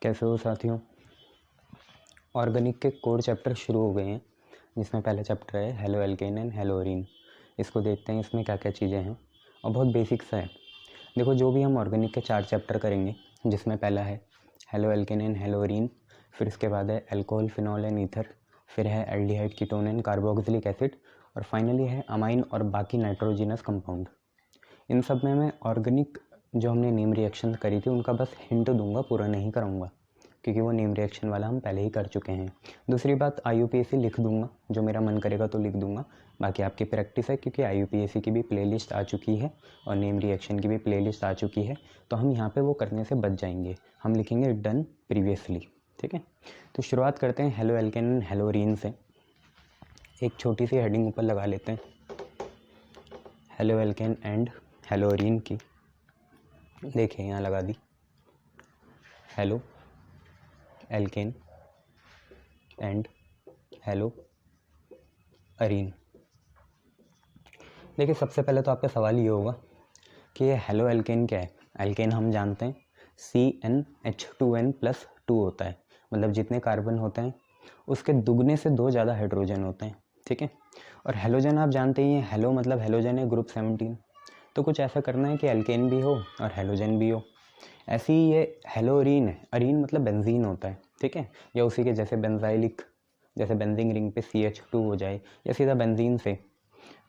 कैसे हो साथियों। ऑर्गेनिक के कोर चैप्टर शुरू हो गए हैं, जिसमें पहला चैप्टर है हेलो एल्केन एंड हेलोरीन। इसको देखते हैं इसमें क्या क्या चीज़ें हैं और बहुत बेसिक सा है। देखो, जो भी हम ऑर्गेनिक के 4 चैप्टर करेंगे, जिसमें पहला है हेलो एल्केन एंड हेलोरीन, फिर उसके बाद है अल्कोहल, फिनॉल एंड ईथर, फिर है aldehyde, ketone and carboxylic acid, और फाइनली है अमाइन और बाकी नाइट्रोजिनस कंपाउंड। इन सब में मैं ऑर्गेनिक जो हमने नेम रिएक्शन करी थी उनका बस हिंट दूंगा, पूरा नहीं कराऊंगा, क्योंकि वो नेम रिएक्शन वाला हम पहले ही कर चुके हैं। दूसरी बात, IUPAC लिख दूंगा, जो मेरा मन करेगा तो लिख दूंगा, बाकी आपकी प्रैक्टिस है, क्योंकि IUPAC की भी प्लेलिस्ट आ चुकी है और नेम रिएक्शन की भी प्लेलिस्ट आ चुकी है, तो हम यहाँ पे वो करने से बच जाएंगे। हम लिखेंगे डन प्रीवियसली, ठीक है। तो शुरुआत करते हैं हेलो एल्केन एंड हेलोरीन से। एक छोटी सी हेडिंग ऊपर लगा लेते हैं, हेलो एल्केन एंड हेलोरीन की। देखिए यहाँ लगा दी, haloalkane and haloarene. देखिए, सबसे पहले तो आपका सवाल ये होगा कि ये हेलो एल्केन क्या है। एल्केन हम जानते हैं CnH2n+2 होता है, मतलब जितने कार्बन होते हैं उसके दुगने से 2 ज़्यादा हाइड्रोजन होते हैं, ठीक है। और हेलोजन आप जानते ही हैं, हेलो मतलब हेलोजन है ग्रुप 17, तो कुछ ऐसा करना है कि एल्केन भी हो और हेलोजन भी हो। ऐसे ही ये हेलोरीन है, अरीन मतलब बेंजीन होता है, ठीक है, या उसी के जैसे बेंजाइलिक, जैसे बेंजीन रिंग पे CH2 हो जाए, या सीधा बेंजीन से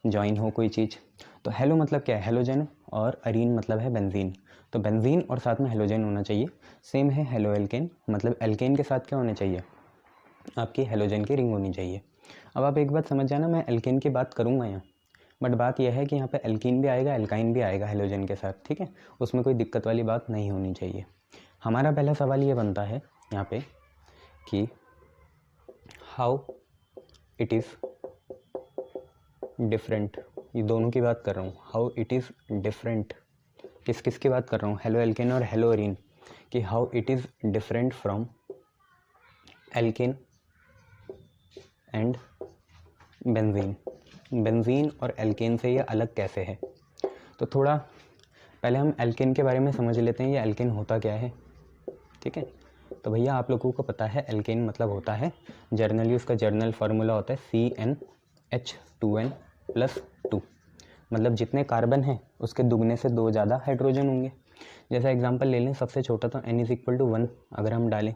जॉइन हो कोई चीज़। तो हेलो मतलब क्या है, हेलोजन, और अरीन मतलब है बेंजीन, तो बेंजीन और साथ में हेलोजन होना चाहिए। सेम है हेलो एल्केन, मतलब एल्केन के साथ क्या होने चाहिए, आपकी हेलोजन की रिंग होनी चाहिए। अब आप एक बात समझ जाना, मैं एल्केन की बात करूँगा यहाँ, बट बात यह है कि यहाँ पे एल्कीन भी आएगा, एल्काइन भी आएगा हेलोजन के साथ, ठीक है, उसमें कोई दिक्कत वाली बात नहीं होनी चाहिए। हमारा पहला सवाल ये बनता है यहाँ पे कि हाउ इट इज़ डिफरेंट, ये दोनों की बात कर रहा हूँ, हाउ इट इज़ डिफरेंट, किस किस की बात कर रहा हूँ, हेलो एल्केन और हेलोरीन, कि how it is different from alkene and benzene. Benzene और एल्केन से ये अलग कैसे है। तो थोड़ा पहले हम एल्केन के बारे में समझ लेते हैं, ये एल्केन होता क्या है, ठीक है। तो भैया आप लोगों को पता है एल्केन मतलब होता है, जर्नली उसका जर्नल फार्मूला होता है CnH2n+2, मतलब जितने कार्बन हैं उसके दुगने से 2 ज़्यादा हाइड्रोजन होंगे। जैसा एग्जांपल ले लें, सबसे छोटा तो n=1 अगर हम डालें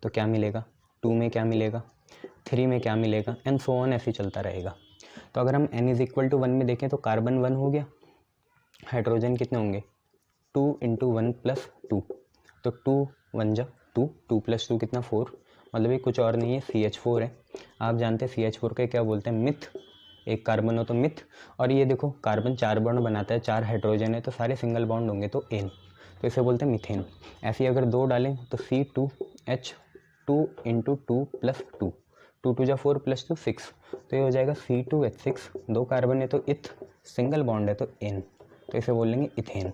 तो क्या मिलेगा, 2 में क्या मिलेगा, 3 में क्या मिलेगा, एंड सो ऑन, ऐसे चलता रहेगा। तो अगर हम n=1 में देखें तो कार्बन 1 हो गया, हाइड्रोजन कितने होंगे 2 × 1 + 2, तो 2 1 जा 2, 2 + 2 कितना 4, मतलब ये कुछ और नहीं है CH4 है। आप जानते हैं CH4 के क्या बोलते हैं, मिथ, एक कार्बन हो तो मिथ। और ये देखो कार्बन 4 बॉन्ड बनाता है, 4 हाइड्रोजन है तो सारे सिंगल बॉन्ड होंगे तो एन, तो इसे बोलते हैं मिथेन। ऐसे ही अगर 2 डालें तो C2H2 × 2 + 2, 2 2 जा 4 + 2 6, तो ये हो जाएगा C2H6, 2 कार्बन है तो इथ, सिंगल बॉन्ड है तो एन, तो इसे बोल लेंगे इथेन।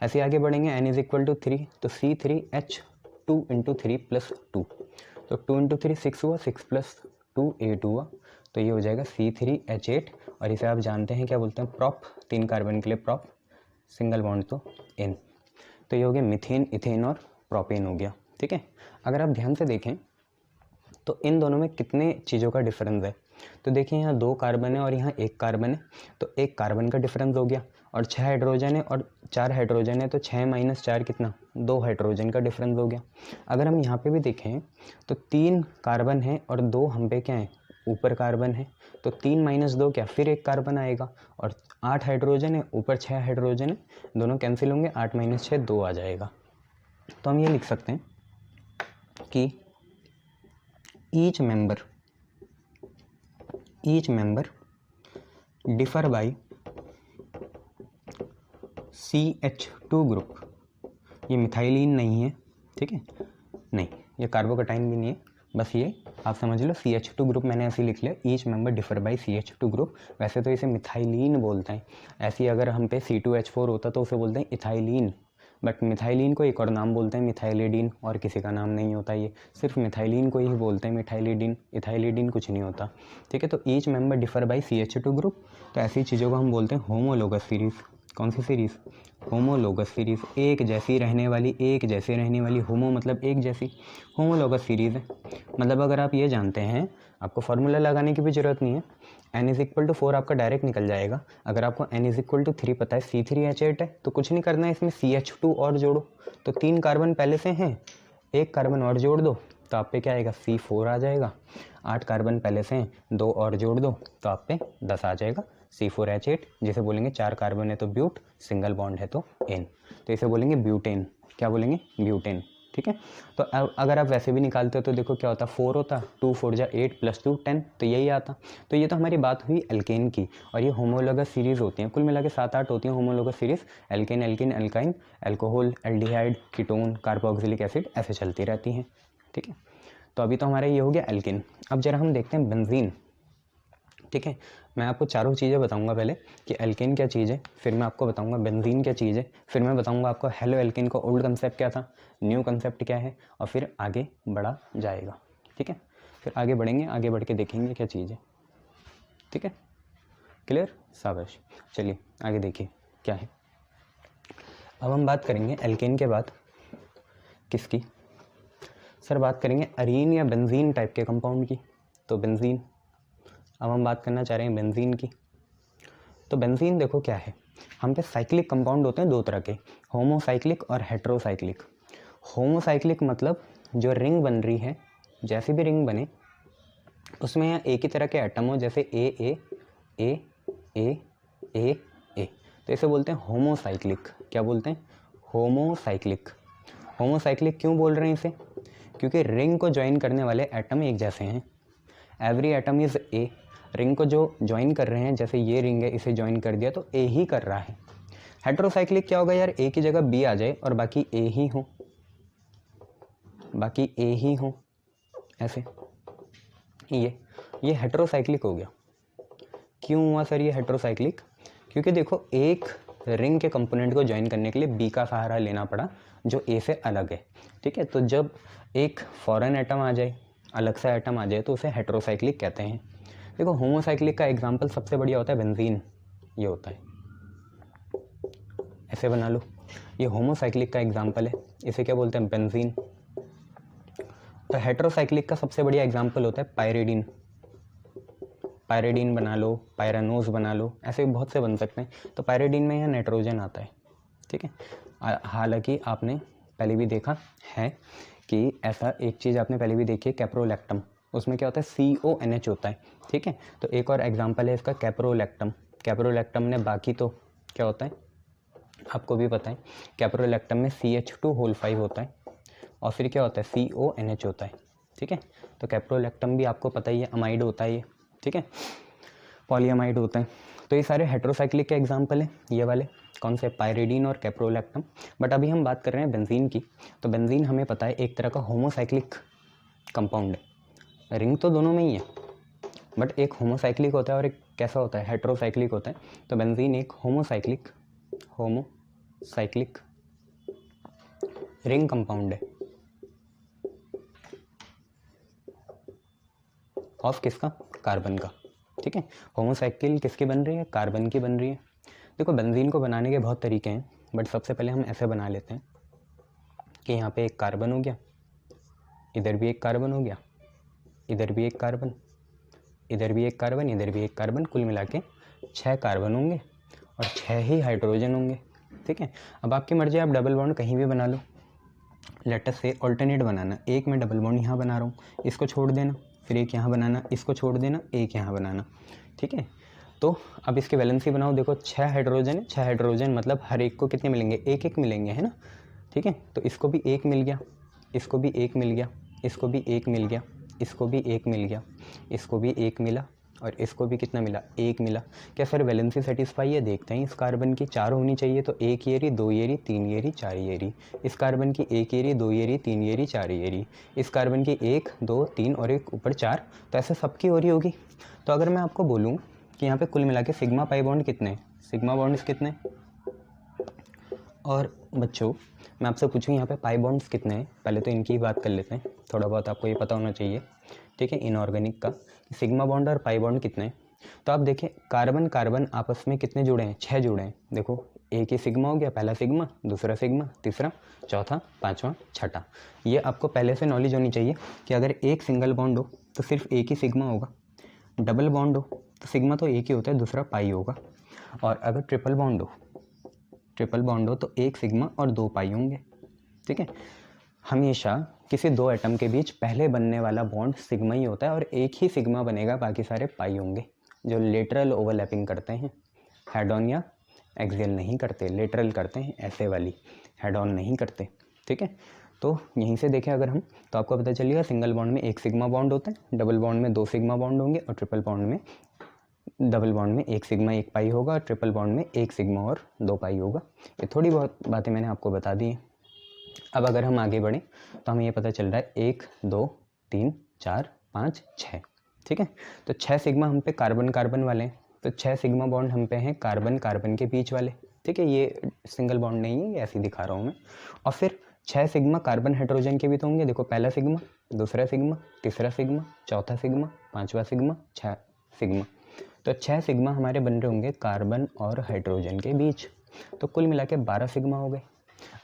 ऐसे आगे बढ़ेंगे, n=3 तो C3H2 × 3 + 2, तो 2 × 3 6 हुआ, 6 + 2 8 हुआ, तो ये हो जाएगा C3H8, और इसे आप जानते हैं क्या बोलते हैं, प्रॉप, 3 कार्बन के लिए प्रॉप, सिंगल बॉन्ड तो N, तो ये हो गया मिथेन, इथेन और प्रोपेन हो गया, ठीक है। अगर आप ध्यान से देखें तो इन दोनों में कितने चीज़ों का डिफरेंस है, तो देखिए यहाँ 2 कार्बन है और यहाँ 1 कार्बन है, तो 1 कार्बन का डिफरेंस हो गया, और 6 हाइड्रोजन है और 4 हाइड्रोजन है, तो 6 - 4 कितना, 2 हाइड्रोजन का डिफरेंस हो गया। अगर हम यहाँ पे भी देखें तो 3 कार्बन है और 2 हम पे क्या है, ऊपर कार्बन है, तो 3 - 2 क्या, फिर 1 कार्बन आएगा, और 8 हाइड्रोजन है, ऊपर 6 हाइड्रोजन है, दोनों कैंसिल होंगे, 8 - 6 2 आ जाएगा। तो हम ये लिख सकते हैं कि each member differ by CH2 group. ये मिथाइलिन नहीं है, ठीक है, नहीं, ये कार्बोकटाइन भी नहीं है, बस ये आप समझ लो CH2 ग्रुप, मैंने ऐसे लिख लिया, each member differ by CH2 group. वैसे तो इसे मिथाइलिन बोलते हैं, ऐसे ही अगर हम पे C2H4 होता तो उसे बोलते हैं इथाइलिन, बट मिथाइलिन को एक और नाम बोलते हैं मिथाइलिडीन, और किसी का नाम नहीं होता, ये सिर्फ मिथाइलिन को ही बोलते हैं मिथाइलिडीन, इथाइलिडीन कुछ नहीं होता, ठीक है। तो each member differ by CH2 group, तो ऐसी चीज़ों को हम बोलते हैं होमोलोगस सीरीज़। कौन सी सीरीज़, होमोलोगस सीरीज़, एक जैसी रहने वाली, होमो मतलब एक जैसी, होमोलोगस सीरीज़ है। मतलब अगर आप ये जानते हैं, आपको फार्मूला लगाने की भी ज़रूरत नहीं है, n=4 आपका डायरेक्ट निकल जाएगा। अगर आपको n=3 पता है, C3H8 है, तो कुछ नहीं करना है, इसमें CH2 और जोड़ो, तो 3 कार्बन पहले से हैं, 1 कार्बन और जोड़ दो तो आप पे क्या आएगा, C4 आ जाएगा। 8 कार्बन पहले से हैं, 2 और जोड़ दो तो आप पे 10 आ जाएगा, C4H8, जिसे बोलेंगे 4 कार्बन है तो ब्यूट, सिंगल बॉन्ड है तो N, तो इसे बोलेंगे ब्यूटेन। क्या बोलेंगे, ब्यूटेन। ठीक है, तो अगर आप वैसे भी निकालते हो तो देखो क्या होता, 4 होता, 2 4 जा 8 + 2 10, तो यही आता। तो ये तो हमारी बात हुई एल्केन की, और ये होमोलोगस सीरीज़ होती हैं, कुल मिला के 7-8 होती हैं homologous series, alkane alkene alkyne, alcohol, aldehyde, ketone, carboxylic acid, ऐसे चलती रहती हैं। ठीक है, तो अभी तो हमारा ये हो गया एल्केन। अब जरा हम देखते हैं बेंजीन। ठीक है, मैं आपको चारों चीज़ें बताऊंगा पहले कि एल्केन क्या चीज़ है, फिर मैं आपको बताऊंगा बेंजीन क्या चीज़ है, फिर मैं बताऊंगा आपको हेलो एल्केन का ओल्ड कंसेप्ट क्या था, न्यू कंसेप्ट क्या है, और फिर आगे बढ़ा जाएगा। ठीक है, फिर आगे बढ़ेंगे, आगे बढ़ के देखेंगे क्या चीज़ है। ठीक है, क्लियर, शाबाश। चलिए आगे देखिए क्या है। अब हम बात करेंगे एल्केन के बाद किसकी, सर बात करेंगे अरीन या बेंजीन टाइप के कंपाउंड की, तो बेंजीन। अब हम बात करना चाह रहे हैं बेंजीन की। तो बेंजीन देखो क्या है, हम पे साइक्लिक कंपाउंड होते हैं 2 तरह के, होमोसाइक्लिक और हेट्रोसाइक्लिक। होमोसाइक्लिक मतलब जो रिंग बन रही है, जैसी भी रिंग बने उसमें यहाँ एक ही तरह के एटम हो, जैसे ए ए ए ए ए, तो इसे बोलते हैं होमोसाइक्लिक। क्या बोलते हैं, होमोसाइक्लिक। होमोसाइक्लिक क्यों बोल रहे हैं इसे, क्योंकि रिंग को ज्वाइन करने वाले एटम एक जैसे हैं, every atom is a. Ring को जो ज्वाइन कर रहे हैं, जैसे ये रिंग है, इसे ज्वाइन कर दिया तो ए ही कर रहा है। हेट्रोसाइक्लिक क्या होगा यार, ए की जगह बी आ जाए और बाकी ए ही हो, बाकी ए ही हो, ऐसे। ये हेट्रोसाइक्लिक हो गया। क्यों हुआ सर ये हेट्रोसाइक्लिक, क्योंकि देखो एक रिंग के कंपोनेंट को ज्वाइन करने के लिए बी का सहारा लेना पड़ा जो ए से अलग है। ठीक है, तो जब एक फॉरेन एटम आ जाए, अलग सा एटम आ जाए, तो उसे हेट्रोसाइक्लिक कहते हैं। देखो होमोसाइक्लिक का एग्जांपल सबसे बढ़िया होता है बेंजीन, ये होता है, ऐसे बना लो, ये होमोसाइक्लिक का एग्जांपल है, इसे क्या बोलते हैं, बेंजीन। तो हेट्रोसाइक्लिक का सबसे बढ़िया एग्जांपल होता है पायरिडीन, पायरिडीन बना लो, पायरानोज बना लो, ऐसे बहुत से बन सकते हैं। तो पायरिडीन में यहाँ नाइट्रोजन आता है। ठीक है, हालांकि आपने पहले भी देखा है कि ऐसा एक चीज़ आपने पहले भी देखी है, कैप्रोलैक्टम, उसमें क्या होता है, CONH होता है। ठीक है, तो एक और एग्जांपल है इसका कैप्रोलैक्टम। कैप्रोलैक्टम ने बाकी तो क्या होता है आपको भी पता है, कैप्रोलैक्टम में CH2 होता है, और फिर क्या होता है, CONH होता है। ठीक है, तो कैप्रोलैक्टम भी आपको पता ही है, अमाइड होता है ये। ठीक है, पॉलीअमाइड होता है। तो ये सारे हेट्रोसाइक्लिक के एग्जांपल हैं, ये वाले कौन से, पायरिडीन और कैप्रोलैक्टम। बट अभी हम बात कर रहे हैं बेंजीन की। तो बेंजीन हमें पता है एक तरह का होमोसाइक्लिक कंपाउंड है, रिंग तो दोनों में ही है, बट एक होमोसाइक्लिक होता है और एक कैसा होता है, हेट्रोसाइक्लिक होता है। तो बेंजीन एक होमोसाइक्लिक रिंग कंपाउंड है ऑफ किसका, कार्बन का। ठीक है, होमोसाइकिल किसकी बन रही है, कार्बन की बन रही है। देखो बेंजीन को बनाने के बहुत तरीके हैं, बट सबसे पहले हम ऐसे बना लेते हैं कि यहाँ पे एक कार्बन हो गया, इधर भी एक कार्बन हो गया, इधर भी एक कार्बन, इधर भी एक कार्बन, इधर भी एक कार्बन, कुल मिला के 6 कार्बन होंगे और 6 ही हाइड्रोजन होंगे। ठीक है, अब आपकी मर्जी, आप डबल बॉन्ड कहीं भी बना लो, लेटर से ऑल्टरनेट बनाना, एक मैं डबल बॉन्ड यहाँ बना रहा हूँ, इसको छोड़ देना, फिर एक यहाँ बनाना, इसको छोड़ देना, एक यहाँ बनाना। ठीक है, तो अब इसकी वैलेंसी बनाओ, देखो 6 हाइड्रोजन है, 6 हाइड्रोजन मतलब हर एक को कितने मिलेंगे, एक एक मिलेंगे, है ना। ठीक है, तो इसको भी एक मिल गया, इसको भी एक मिल गया, इसको भी एक मिल गया, इसको भी एक मिल गया, इसको भी एक मिला, और इसको भी कितना मिला, एक मिला। क्या सर वैलेंसी सेटिस्फाई है, देखते हैं। इस कार्बन की 4 होनी चाहिए, तो 1 येरी, 2 येरी, 3 येरी, 4 येरी। इस कार्बन की 1 येरी, 2 येरी, 3 येरी, 4 येरी। इस कार्बन की 1 2 3 और एक ऊपर 4, तो ऐसे सबकी हो रही होगी। तो अगर मैं आपको बोलूँ कि यहाँ पे कुल मिला के सिग्मा पाई बॉन्ड कितने हैं, सिग्मा बॉन्ड्स कितने, और बच्चों मैं आपसे पूछूँ यहाँ पे पाई बॉन्ड्स कितने हैं, पहले तो इनकी ही बात कर लेते हैं, थोड़ा बहुत आपको ये पता होना चाहिए। ठीक है, इनऑर्गेनिक का सिग्मा बॉन्ड और पाई बॉन्ड कितने हैं। तो आप देखिए कार्बन कार्बन आपस में कितने जुड़े हैं, 6 जुड़े हैं। देखो एक ही सिग्मा हो गया, पहला सिग्मा, दूसरा सिग्मा, तीसरा, चौथा, पांचवा, छठा। ये आपको पहले से नॉलेज होनी चाहिए कि अगर एक सिंगल बॉन्ड हो तो सिर्फ एक ही सिग्मा होगा, डबल बॉन्ड हो तो सिग्मा तो एक ही होता है, दूसरा पाई होगा, और अगर ट्रिपल बॉन्ड हो तो एक सिग्मा और 2 पाई होंगे। ठीक है, हमेशा किसी 2 एटम के बीच पहले बनने वाला बॉन्ड सिग्मा ही होता है और एक ही सिग्मा बनेगा, बाकी सारे पाई होंगे जो लेटरल ओवरलैपिंग करते हैं। हेड ऑन या एक्सियल नहीं करते, लेटरल करते हैं, ऐसे वाली, हेड ऑन नहीं करते। ठीक है, तो यहीं से देखें अगर हम, तो आपको पता चलेगा सिंगल बॉन्ड में एक सिग्मा बॉन्ड होता है, डबल बॉन्ड में 2 सिग्मा बॉन्ड होंगे, और ट्रिपल बॉन्ड में, डबल बॉन्ड में एक सिग्मा 1 पाई होगा, और ट्रिपल बॉन्ड में एक सिग्मा और 2 पाई होगा। ये थोड़ी बहुत बातें मैंने आपको बता दी हैं। अब अगर हम आगे बढ़ें तो हमें ये पता चल रहा है 1 2 3 4 5 6। ठीक है, तो 6 सिग्मा हम पे कार्बन कार्बन वाले हैं, तो 6 सिग्मा बॉन्ड हम पे हैं कार्बन कार्बन के बीच वाले। ठीक है, ये सिंगल बॉन्ड नहीं है, ये ऐसे ही दिखा रहा हूँ मैं। और फिर 6 सिग्मा कार्बन हाइड्रोजन के भी तो होंगे। देखो पहला सिग्मा, दूसरा सिग्मा, तीसरा सिग्मा, चौथा सिग्मा, पांचवा सिग्मा, 6 सिग्मा। तो 6 सिग्मा हमारे बन रहे होंगे कार्बन और हाइड्रोजन के बीच, तो कुल मिला के 12 सिग्मा हो गए।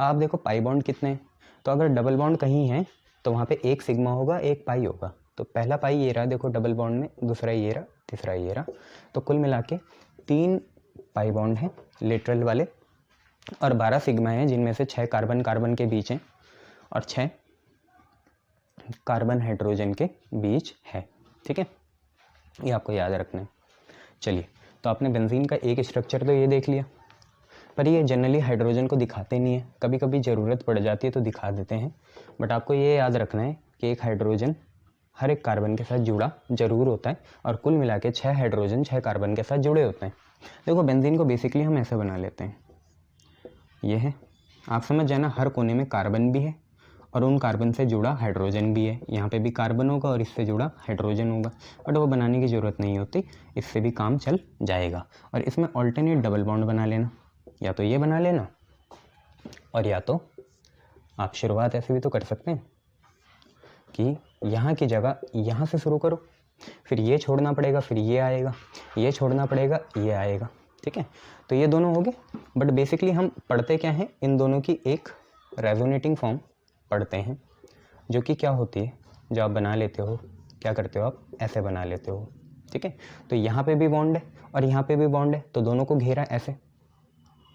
आप देखो पाई बॉन्ड कितने हैं, तो अगर डबल बॉन्ड कहीं है तो वहाँ पे एक सिग्मा होगा, एक पाई होगा। तो पहला पाई ये रहा, देखो डबल बॉन्ड में, दूसरा ये रहा, तीसरा ये रहा, तो कुल मिला के 3 पाई बॉन्ड हैं लेटरल वाले, और 12 सिग्मा हैं जिनमें से 6 कार्बन कार्बन के बीच हैं और 6 कार्बन हाइड्रोजन के बीच है। ठीक है, ये आपको याद रखना है। चलिए, तो आपने बेंजीन का एक स्ट्रक्चर तो ये देख लिया, पर ये जनरली हाइड्रोजन को दिखाते नहीं है, कभी कभी ज़रूरत पड़ जाती है तो दिखा देते हैं, बट आपको ये याद रखना है कि एक हाइड्रोजन हर एक कार्बन के साथ जुड़ा जरूर होता है, और कुल मिला के 6 हाइड्रोजन 6 कार्बन के साथ जुड़े होते हैं। देखो बेंजीन को बेसिकली हम ऐसे बना लेते हैं, ये है, आप समझ जाना, हर कोने में कार्बन भी है और उन कार्बन से जुड़ा हाइड्रोजन भी है। यहाँ पे भी कार्बन होगा और इससे जुड़ा हाइड्रोजन होगा, बट वो बनाने की ज़रूरत नहीं होती, इससे भी काम चल जाएगा। और इसमें ऑल्टरनेट डबल बॉन्ड बना लेना, या तो ये बना लेना, और या तो आप शुरुआत ऐसे भी तो कर सकते हैं कि यहाँ की जगह यहाँ से शुरू करो, फिर ये छोड़ना पड़ेगा, फिर ये आएगा, ये छोड़ना पड़ेगा, ये आएगा। ठीक है, तो ये दोनों हो गए, बट बेसिकली हम पढ़ते क्या हैं, इन दोनों की एक रेजोनेटिंग फॉर्म पढ़ते हैं, जो कि क्या होती है, जो आप बना लेते हो, क्या करते हो आप, ऐसे बना लेते हो। ठीक है, तो यहाँ पे भी बॉन्ड है और यहाँ पे भी बॉन्ड है, तो दोनों को घेरा ऐसे।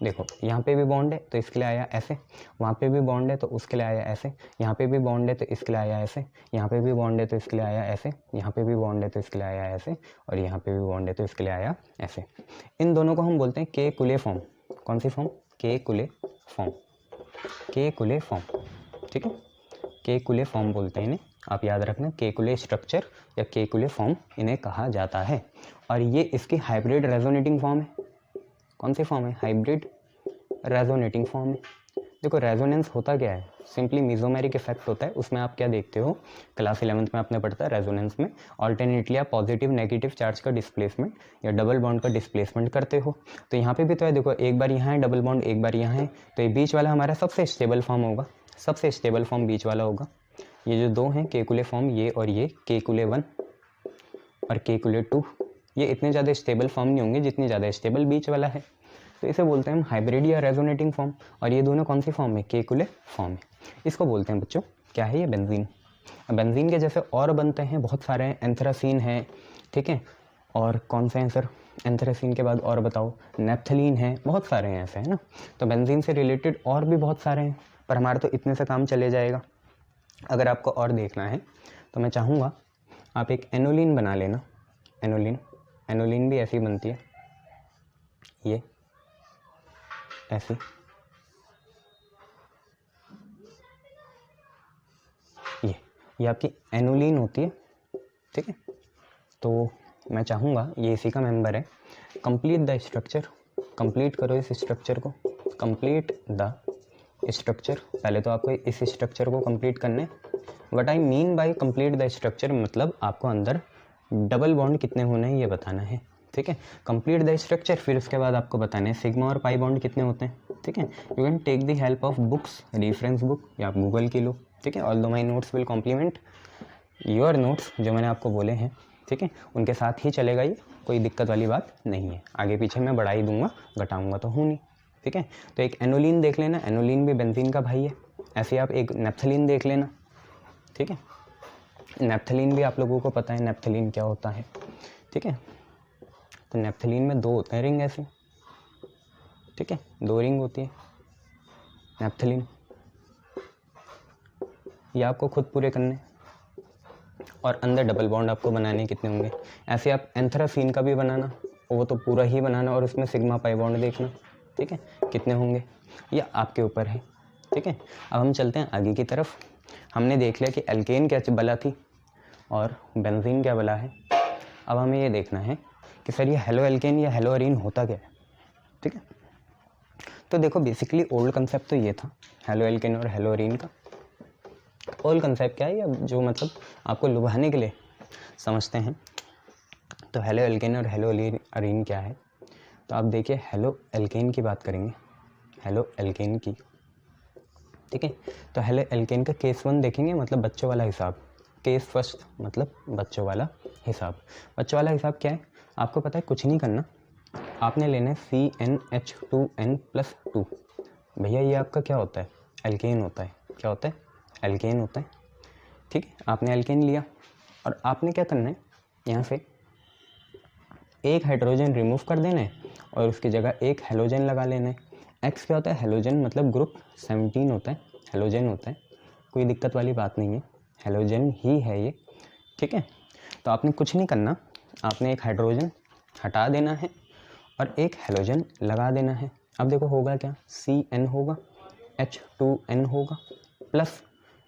देखो यहाँ पे भी बॉन्ड है तो इसके लिए आया ऐसे, वहाँ पे भी बॉन्ड है तो उसके लिए आया ऐसे, यहाँ पे भी बॉन्ड है तो इसके लिए आया ऐसे, यहाँ पे भी बॉन्ड है तो इसके लिए आया ऐसे, यहाँ पे भी बॉन्ड है तो इसके लिए आया ऐसे, और यहाँ पे भी बॉन्ड है तो इसके लिए आया ऐसे। इन दोनों को हम बोलते हैं के कुले फॉर्म। कौन सी फॉर्म? के कुले फॉर्म, के कुले फॉर्म। ठीक है, के कुले फॉर्म बोलते हैं इन्हें, आप याद रखना, के कुले स्ट्रक्चर या के कुले फॉर्म इन्हें कहा जाता है। और ये इसकी हाइब्रिड रेजोनेटिंग फॉर्म है। कौन सी फॉर्म है? हाइब्रिड रेजोनेटिंग फॉर्म है। देखो रेजोनेंस होता क्या है, सिंपली मेसोमेरिक इफेक्ट होता है। उसमें आप क्या देखते हो, क्लास 11th में आपने पढ़ता है, रेजोनेंस में ऑल्टरनेटली आप पॉजिटिव नेगेटिव चार्ज का डिस्प्लेसमेंट या डबल बॉन्ड का डिस्प्लेसमेंट करते हो। तो यहाँ पे भी तो है, देखो एक बार यहाँ है डबल बॉन्ड, एक बार यहाँ है, तो ये बीच वाला हमारा सबसे स्टेबल फॉर्म होगा, सबसे स्टेबल फॉर्म बीच वाला होगा। ये जो दो हैं के कुले फॉर्म, ये और ये, के कुले 1 और के कुले 2, ये इतने ज़्यादा स्टेबल फॉर्म नहीं होंगे जितनी ज़्यादा स्टेबल बीच वाला है, तो इसे बोलते हैं हम हाइब्रिड या रेजोनेटिंग फॉर्म। और ये दोनों कौन सी फॉर्म है? के कुले फॉर्म है। इसको बोलते हैं बच्चों, क्या है ये? बेंजीन। बेंजीन के जैसे और बनते हैं बहुत सारे हैं, एंथ्रासीन है, ठीक है, और कौन से हैं सर एंथ्रासीन के बाद, और बताओ, नेप्थलीन है, बहुत सारे हैं ऐसे, है ना। तो बेंजीन से रिलेटेड और भी बहुत सारे हैं, पर हमारा तो इतने से काम चले जाएगा। अगर आपको और देखना है तो मैं चाहूँगा आप एक एनोलिन बना लेना। एनोलिन, एनोलिन भी ऐसी बनती है, ये ऐसी, ये आपकी एनोलिन होती है, ठीक है। तो मैं चाहूँगा, ये इसी का मेंबर है, कंप्लीट द स्ट्रक्चर, कंप्लीट करो इस स्ट्रक्चर को, कंप्लीट द स्ट्रक्चर। पहले तो आपको इस स्ट्रक्चर को कंप्लीट करना है। What I mean by complete the structure, मतलब आपको अंदर डबल बॉन्ड कितने होने हैं ये बताना है, ठीक है। कंप्लीट द स्ट्रक्चर, फिर उसके बाद आपको बताना है सिग्मा और पाई बॉन्ड कितने होते हैं, ठीक है। You can take the help of books, reference book, या आप गूगल की लो, ठीक है। Although my notes will complement your notes जो मैंने आपको बोले हैं, ठीक है, उनके साथ ही चलेगा, ये कोई दिक्कत वाली बात नहीं है। आगे पीछे मैं बढ़ा ही दूंगा, घटाऊंगा तो हूँ नहीं। ठीक है, तो एक एनोलिन देख लेना, एनोलिन भी बेंजीन का भाई है। ऐसे आप एक नेप्थलीन देख लेना। ठीक है, नेप्थलीन भी आप लोगों को पता है नेप्थलीन क्या होता है। ठीक है, तो नेप्थलीन में 2 होते हैं रिंग ऐसे। ठीक है, 2 रिंग होती है नेप्थलीन, ये आपको खुद पूरे करने, और अंदर डबल बॉन्ड आपको बनाने कितने होंगे। ऐसे आप एंथ्रासीन का भी बनाना, वो तो पूरा ही बनाना, और उसमें सिग्मा पाई बॉन्ड देखना। ठीक है, कितने होंगे ये आपके ऊपर है। ठीक है, अब हम चलते हैं आगे की तरफ। हमने देख लिया कि एल्केन क्या बला थी और बेंजीन क्या बला है। अब हमें ये देखना है कि सर ये हेलो एल्केन या हेलो अरीन होता क्या है। ठीक है, तो देखो बेसिकली ओल्ड कंसेप्ट तो ये था हेलो एल्केन और हेलो अरीन का। ओल्ड कंसेप्ट क्या है, या जो मतलब आपको लुभाने के लिए समझते हैं। तो हेलो एल्केन और हेलो अरीन क्या है, तो आप देखिए हेलो एल्केन की बात करेंगे, हेलो एल्केन की। ठीक है, तो हेलो एल्केन का केस 1 देखेंगे, मतलब बच्चों वाला हिसाब। केस फर्स्ट मतलब बच्चों वाला हिसाब। बच्चों वाला हिसाब क्या है, आपको पता है, कुछ नहीं करना, आपने लेना है CnH2n+2। भैया ये आपका क्या होता है, एल्केन होता है। क्या होता है, एल्केन होता है। ठीक है, आपने एल्केन लिया और आपने क्या करना है, यहाँ से एक हाइड्रोजन रिमूव कर देना है और उसकी जगह एक हेलोजन लगा लेना है। एक्स क्या होता है, हेलोजन मतलब ग्रुप 17 होता है, हेलोजन होता है, कोई दिक्कत वाली बात नहीं है, हेलोजन ही है ये। ठीक है, तो आपने कुछ नहीं करना, आपने एक हाइड्रोजन हटा देना है और एक हेलोजन लगा देना है। अब देखो होगा क्या, Cn होगा, H2n होगा, प्लस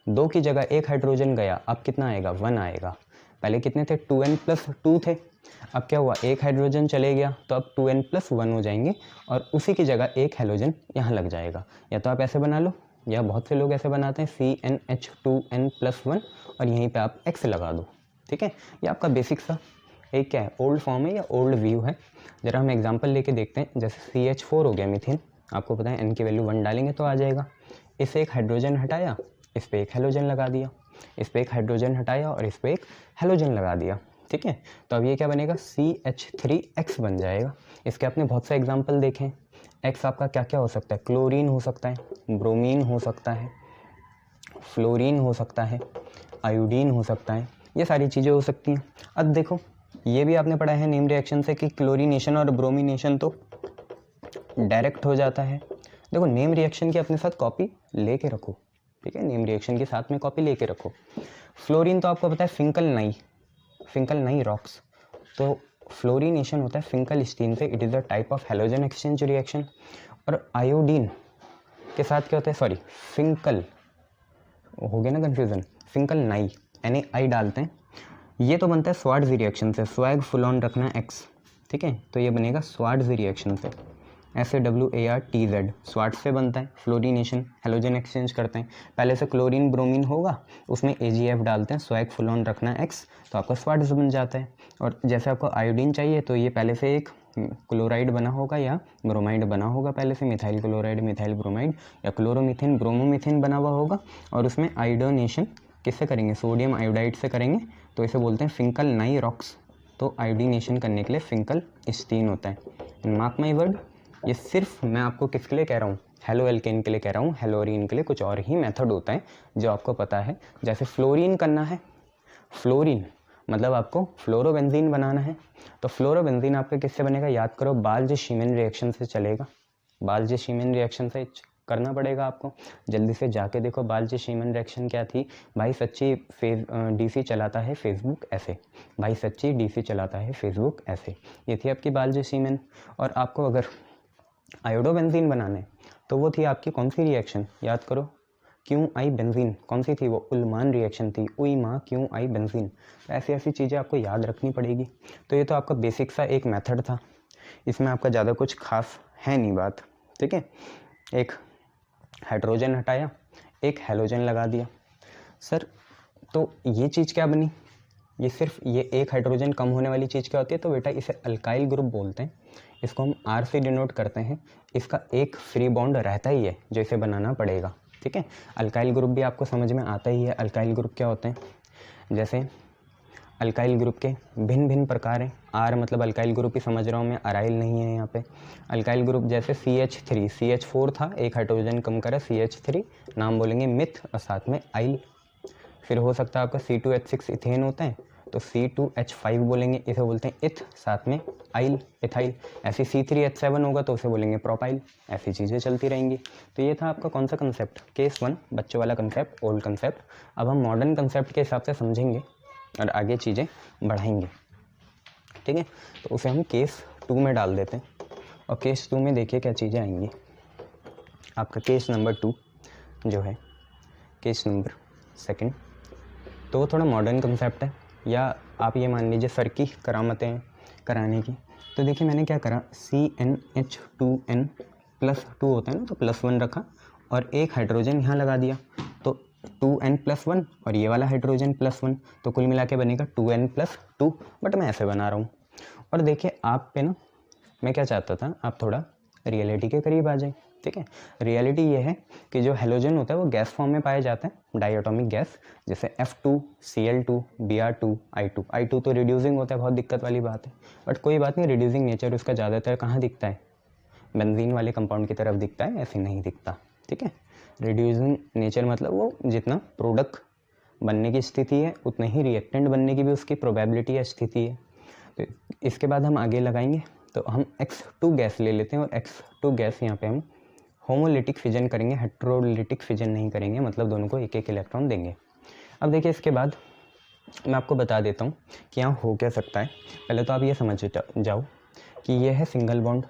2 की जगह एक हाइड्रोजन गया, अब कितना आएगा, 1 आएगा। पहले कितने थे, 2n+2 थे, अब क्या हुआ, एक हाइड्रोजन चले गया, तो अब 2n+1 हो जाएंगे और उसी की जगह एक हेलोजन यहाँ लग जाएगा। या तो आप ऐसे बना लो, या बहुत से लोग ऐसे बनाते हैं CnH2n+1 और यहीं पे आप x लगा दो। ठीक है, ये आपका बेसिक सा एक क्या है, ओल्ड फॉर्म है या ओल्ड व्यू है। ज़रा हम एग्जांपल लेके देखते हैं। जैसे CH4 हो गया मीथेन, आपको पता है n की वैल्यू 1 डालेंगे तो आ जाएगा। इससे एक हाइड्रोजन हटाया, इस पर एक हेलोजन लगा दिया, इस पर एक हाइड्रोजन हटाया और इस पर एक हेलोजन लगा दिया। ठीक है, तो अब ये क्या बनेगा, CH3X बन जाएगा। इसके आपने बहुत से एग्जांपल देखे हैं। X आपका क्या क्या हो सकता है, क्लोरीन हो सकता है, ब्रोमीन हो सकता है, फ्लोरीन हो सकता है, आयोडीन हो सकता है, ये सारी चीज़ें हो सकती हैं। अब देखो ये भी आपने पढ़ा है नेम रिएक्शन से कि क्लोरीनेशन और ब्रोमिनेशन तो डायरेक्ट हो जाता है। देखो नेम रिएक्शन की अपने साथ कॉपी लेके रखो। ठीक है, नेम रिएक्शन के साथ में कॉपी लेके रखो। फ्लोरीन तो आपको पता है फिंकल नाई रॉक्स, तो फ्लोरीनेशन होता है फिंकल स्टीन से, it is a type of halogen exchange reaction. और आयोडीन के साथ क्या होता है, सॉरी फिंकल हो गया ना कन्फ्यूज़न, फिंकल नाई NaI डालते हैं, ये तो बनता है स्वार्ट्ज रिएक्शन से, स्वैग फुल ऑन रखना X। ठीक है, तो ये बनेगा स्वार्ट्ज रिएक्शन से, SAWARTZ, स्वार्ट्ज से बनता है। फ्लोरीनेशन हेलोजन एक्सचेंज करते हैं, पहले से क्लोरीन ब्रोमीन होगा, उसमें AgF डालते हैं, स्वैग फुल ऑन रखना X, तो आपका स्वार्ट्ज बन जाता है। और जैसे आपको आयोडीन चाहिए तो ये पहले से एक क्लोराइड बना होगा या ब्रोमाइड बना होगा, पहले से मिथाइल क्लोराइड, मिथाइल ब्रोमाइड या क्लोरोमीथेन, ब्रोमोमीथेन बना हुआ होगा, और उसमें आयोडोनेशन किससे करेंगे, सोडियम आयोडाइड से करेंगे, तो इसे बोलते हैं फिंकल नाई रॉक्स। तो आयोडीनेशन करने के लिए फिंकल स्टीन होता है। मार्क माई वर्ड, ये सिर्फ मैं आपको किसके लिए कह रहा हूँ, हेलो एल्केन के लिए कह रहा हूँ, हेलोरीन के लिए कुछ और ही मेथड होता है जो आपको पता है। जैसे फ्लोरीन करना है, फ्लोरीन मतलब आपको फ्लोरोबेंजीन बनाना है, तो फ्लोरोबेंजीन आपका किससे बनेगा, याद करो, बाल्ज शीमेन रिएक्शन से चलेगा। बाल्ज शीमेन रिएक्शन से करना पड़ेगा आपको, जल्दी से जाके देखो बाल्ज शीमेन रिएक्शन क्या थी। भाई सच्ची DC चलाता है फेसबुक ऐसे, भाई सच्ची DC चलाता है फेसबुक ऐसे, ये थी आपकी बाल्ज शीमेन। और आपको अगर आयोडोबेंजीन बनाना है तो वो थी आपकी कौन सी रिएक्शन, याद करो, QI बेंजीन, कौन सी थी वो, उल्मान रिएक्शन थी, उई माँ QI बेंजीन। ऐसी ऐसी चीज़ें आपको याद रखनी पड़ेगी। तो ये तो आपका बेसिक सा एक मेथड था, इसमें आपका ज़्यादा कुछ खास है नहीं बात। ठीक है, एक हाइड्रोजन हटाया, एक हेलोजन लगा दिया। सर तो ये चीज़ क्या बनी, ये सिर्फ ये एक हाइड्रोजन कम होने वाली चीज़ क्या होती है, तो बेटा इसे अल्काइल ग्रुप बोलते हैं, इसको हम R से डिनोट करते हैं। इसका एक फ्री बॉन्ड रहता ही है जो इसे बनाना पड़ेगा। ठीक है, अल्काइल ग्रुप भी आपको समझ में आता ही है, अल्काइल ग्रुप क्या होते हैं, जैसे अल्काइल ग्रुप के भिन्न भिन्न प्रकार हैं। आर मतलब अल्काइल ग्रुप ही समझ रहा हूँ मैं, अराइल नहीं है यहाँ पे। अल्काइल ग्रुप जैसे CH3, CH4 था, एक हाइड्रोजन कम करा CH3, नाम बोलेंगे मिथ और साथ में आइल। फिर हो सकता है आपका C2H6 इथेन होता है तो C2H5 बोलेंगे, इसे बोलते हैं इथ, साथ में आइल इथाइल। ऐसे C3H7 होगा तो उसे बोलेंगे प्रोपाइल। ऐसी चीज़ें चलती रहेंगी। तो ये था आपका कौन सा कंसेप्ट, केस 1, बच्चों वाला कंसेप्ट, ओल्ड कंसेप्ट। अब हम मॉडर्न कंसेप्ट के हिसाब से समझेंगे और आगे चीज़ें बढ़ाएंगे, ठीक है। तो उसे हम केस 2 में डाल देते हैं और केस 2 में देखिए क्या चीज़ें आएंगी। आपका केस नंबर 2 जो है केस नंबर 2, तो वो थोड़ा मॉडर्न कंसेप्ट है, या आप ये मान लीजिए सर की करामतें हैं कराने की। तो देखिए मैंने क्या करा, CnH2n+2 होता है ना, तो +1 रखा और एक हाइड्रोजन यहाँ लगा दिया, तो 2n+1 और ये वाला हाइड्रोजन +1, तो कुल मिला के बनेगा 2n+2। बट मैं ऐसे बना रहा हूँ। और देखिए आप पे ना, मैं क्या चाहता था, आप थोड़ा रियलिटी के करीब आ जाए, ठीक है। रियलिटी ये है कि जो हेलोजन होता है वो गैस फॉर्म में पाया जाता है, डाइएटॉमिक गैस, जैसे F2Cl2 Br2 I2 तो रिड्यूसिंग होता है, बहुत दिक्कत वाली बात है। बट कोई बात नहीं, रिड्यूसिंग नेचर उसका ज़्यादातर कहाँ दिखता है, बेंजीन वाले कंपाउंड की तरफ दिखता है, ऐसे नहीं दिखता, ठीक है। रिड्यूसिंग नेचर मतलब वो जितना प्रोडक्ट बनने की स्थिति है उतना ही रिएक्टेंट बनने की भी उसकी प्रोबेबिलिटी या स्थिति है। तो इसके बाद हम आगे लगाएंगे, तो हम X2 गैस ले लेते हैं और X2 गैस यहाँ पे हम होमोलिटिक फिजन करेंगे, हेट्रोलिटिक फिजन नहीं करेंगे, मतलब दोनों को एक एक इलेक्ट्रॉन देंगे। अब देखिए इसके बाद मैं आपको बता देता हूँ कि यहाँ हो क्या सकता है। पहले तो आप ये समझ जाओ कि ये है सिंगल बॉन्ड,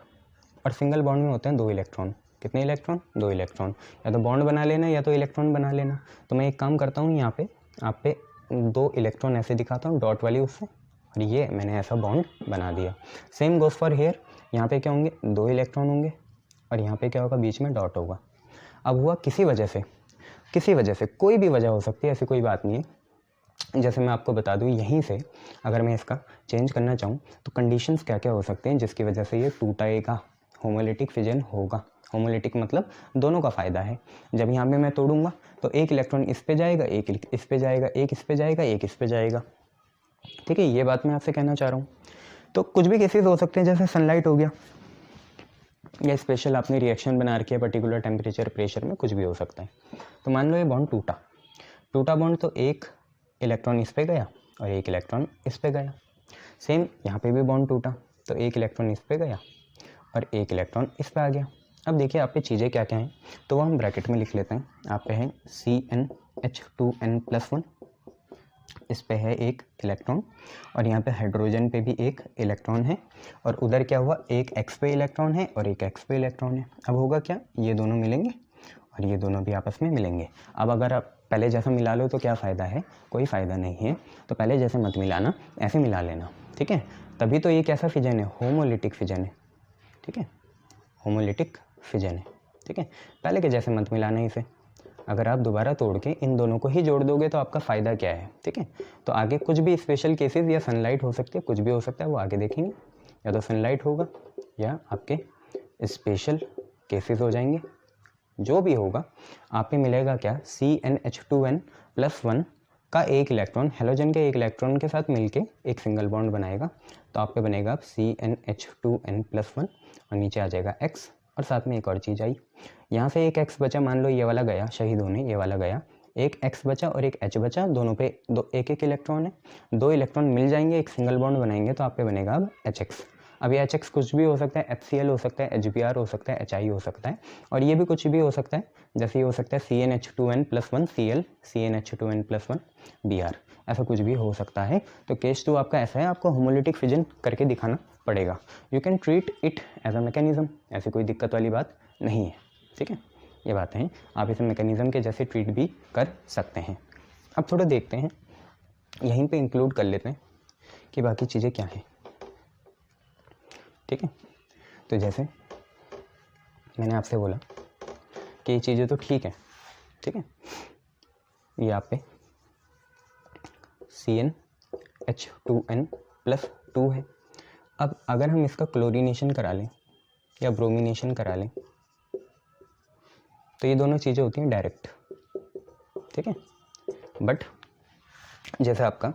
और सिंगल बॉन्ड में होते हैं 2 इलेक्ट्रॉन। कितने इलेक्ट्रॉन? 2 इलेक्ट्रॉन। या तो बॉन्ड बना लेना या तो इलेक्ट्रॉन बना लेना। तो मैं एक काम करता हूँ, यहाँ पे आप पे 2 इलेक्ट्रॉन ऐसे दिखाता हूँ डॉट वाली उससे, और ये मैंने ऐसा बॉन्ड बना दिया। सेम गोज़ फॉर हेयर, यहाँ पे क्या होंगे, 2 इलेक्ट्रॉन होंगे और यहाँ पे क्या होगा, बीच में डॉट होगा। अब हुआ किसी वजह से, कोई भी वजह हो सकती है, ऐसी कोई बात नहीं है। जैसे मैं आपको बता दूँ, यहीं से अगर मैं इसका चेंज करना चाहूँ तो कंडीशंस क्या क्या हो सकते हैं जिसकी वजह से ये टूटेगा, होमोलिटिक फिजन होगा। होमोलिटिक मतलब दोनों का फ़ायदा है। जब यहाँ पे मैं तोड़ूंगा तो एक इलेक्ट्रॉन इस पे जाएगा, एक इस पे जाएगा, एक इस पे जाएगा, एक इस पे जाएगा, ठीक है। ये बात मैं आपसे कहना चाह रहा हूँ। तो कुछ भी केसेस हो सकते हैं, जैसे सनलाइट हो गया, या स्पेशल आपने रिएक्शन बना रखी है पर्टिकुलर टेम्परेचर प्रेशर में, कुछ भी हो सकता है। तो मान लो ये बॉन्ड टूटा बॉन्ड, तो एक इलेक्ट्रॉन इस पे गया और एक इलेक्ट्रॉन इस पे गया। सेम यहाँ पे भी बॉन्ड टूटा, तो एक इलेक्ट्रॉन इस पे गया और एक इलेक्ट्रॉन इस पे आ गया। अब देखिए आप पे चीज़ें क्या क्या हैं, तो वो हम ब्रैकेट में लिख लेते हैं। आप पे है CnH2n+1, इस पे है एक इलेक्ट्रॉन, और यहाँ पे हाइड्रोजन पे भी एक इलेक्ट्रॉन है, और उधर क्या हुआ, एक X पे इलेक्ट्रॉन है और एक X पे इलेक्ट्रॉन है। अब होगा क्या, ये दोनों मिलेंगे और ये दोनों भी आपस में मिलेंगे। अब अगर आप पहले जैसा मिला लो तो क्या फ़ायदा है, कोई फ़ायदा नहीं है। तो पहले जैसे मत मिलाना, ऐसे मिला लेना, ठीक है। तभी तो ये कैसा फिजन है, होमोलिटिक फिजन है, ठीक है, होमोलिटिक फिजन है, ठीक है। पहले के जैसे मत मिलाना इसे। अगर आप दोबारा तोड़ के इन दोनों को ही जोड़ दोगे तो आपका फ़ायदा क्या है, ठीक है। तो आगे कुछ भी स्पेशल केसेस या सनलाइट हो सकती है, कुछ भी हो सकता है, वो आगे देखेंगे। या तो सनलाइट होगा या आपके स्पेशल केसेस हो जाएंगे। जो भी होगा आप पे मिलेगा क्या, CnH2n+1 का एक इलेक्ट्रॉन हेलोजन के एक इलेक्ट्रॉन के साथ मिलके एक सिंगल बॉन्ड बनाएगा। तो आप पे बनेगा CnH2n+1 और नीचे आ जाएगा X, और साथ में एक और चीज़ आई, यहाँ से एक X बचा, मान लो ये वाला गया, शहीद होने ये वाला गया, एक X बचा और एक H बचा, दोनों पे दो एक एक इलेक्ट्रॉन है, 2 इलेक्ट्रॉन मिल जाएंगे, एक सिंगल बॉन्ड बनाएंगे, तो आप पे बनेगा अब HX। अब ये HX कुछ भी हो सकता है, HCl हो सकता है, HBr हो सकता है, HI हो सकता है, और ये भी कुछ भी हो सकता है, जैसे ये हो सकता है CnH2n+1 Cl, CnH2n+1 Br, ऐसा कुछ भी हो सकता है। तो केस 2 आपका ऐसा है, आपको होमोलिटिक फिजन करके दिखाना पड़ेगा। You can treat it as a mechanism, ऐसी कोई दिक्कत वाली बात नहीं है, ठीक है। ये बातें हैं, आप इसे मैकेनिज्म के जैसे ट्रीट भी कर सकते हैं। अब थोड़ा देखते हैं, यहीं पे इंक्लूड कर लेते हैं कि बाकी चीज़ें क्या हैं, ठीक है। तो जैसे मैंने आपसे बोला कि ये चीज़ें तो ठीक है, ठीक है। ये आप पे CnH2n+2 है। अब अगर हम इसका क्लोरीनेशन करा लें या ब्रोमिनेशन करा लें तो ये दोनों चीज़ें होती हैं डायरेक्ट, ठीक है। बट जैसे आपका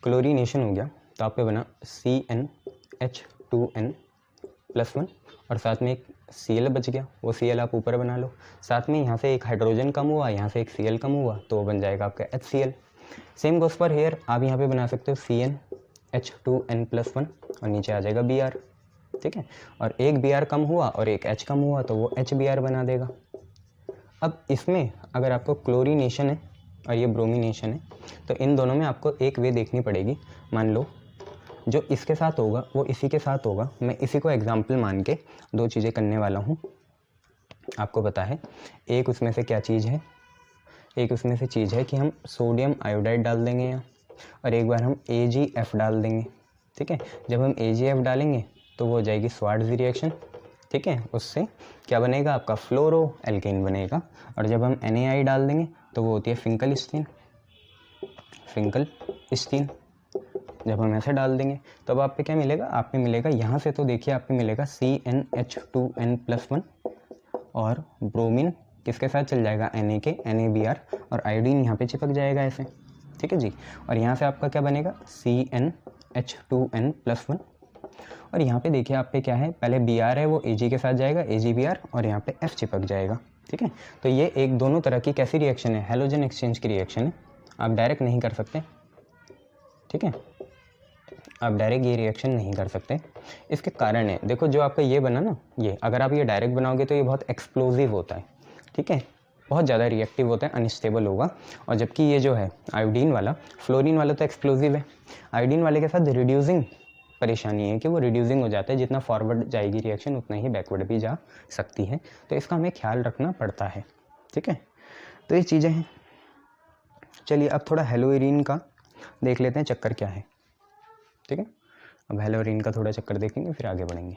क्लोरीनेशन हो गया तो आप पे बना CnH2n+1 और साथ में एक Cl बच गया, वो Cl आप ऊपर बना लो। साथ में यहाँ से एक हाइड्रोजन कम हुआ, यहाँ से एक Cl कम हुआ, तो वो बन जाएगा आपका HCl। Same goes for here, आप यहाँ पे बना सकते हो CnH2n+1 और नीचे आ जाएगा Br, ठीक है। और एक Br कम हुआ और एक H कम हुआ तो वो HBr बना देगा। अब इसमें अगर आपको क्लोरीनेशन है और ये ब्रोमिनेशन है तो इन दोनों में आपको एक वे देखनी पड़ेगी। मान लो जो इसके साथ होगा वो इसी के साथ होगा। मैं इसी को एग्जाम्पल मान के दो चीज़ें करने वाला हूँ। आपको पता है एक उसमें से क्या चीज़ है, एक उसमें से चीज़ है कि हम सोडियम आयोडाइड डाल देंगे यहाँ, और एक बार हम AgF डाल देंगे, ठीक है। जब हम AgF डालेंगे तो वो हो जाएगी स्वार्ट्ज़ रिएक्शन, ठीक है। उससे क्या बनेगा, आपका फ्लोरो एल्केन बनेगा। और जब हम NaI डाल देंगे तो वो होती है फिंकल स्टीन। जब हम ऐसे डाल देंगे तो अब आप पे क्या मिलेगा, आप पे मिलेगा यहाँ से, तो देखिए आप पे मिलेगा CnH2n+1 और ब्रोमीन किसके साथ चल जाएगा, Na के, NaBr, और आयोडीन यहाँ पे चिपक जाएगा ऐसे, ठीक है जी। और यहाँ से आपका क्या बनेगा CnH2n+1 और यहाँ पे देखिए आप पे क्या है, पहले Br है वो Ag के साथ जाएगा, AgBr, और यहाँ पे F चिपक जाएगा, ठीक है। तो ये एक दोनों तरह की कैसी रिएक्शन है, हैलोजन एक्सचेंज की रिएक्शन है। आप डायरेक्ट नहीं कर सकते, ठीक है, आप डायरेक्ट ये रिएक्शन नहीं कर सकते। इसके कारण है, देखो जो आपका ये बना ना, ये अगर आप ये डायरेक्ट बनाओगे तो ये बहुत एक्सप्लोजिव होता है, ठीक है, बहुत ज़्यादा रिएक्टिव होता है, अनस्टेबल होगा। और जबकि ये जो है आयोडीन वाला, फ्लोरीन वाला तो एक्सप्लोजिव है, आयोडीन वाले के साथ रिड्यूसिंग परेशानी है कि वो रिड्यूसिंग हो जाता है, जितना फॉरवर्ड जाएगी रिएक्शन उतना ही बैकवर्ड भी जा सकती है, तो इसका हमें ख्याल रखना पड़ता है, ठीक है। तो ये चीज़ें हैं। चलिए अब थोड़ा हेलोइरिन का देख लेते हैं चक्कर क्या है, ठीक है। अब हेलोइरिन का थोड़ा चक्कर देखेंगे फिर आगे बढ़ेंगे।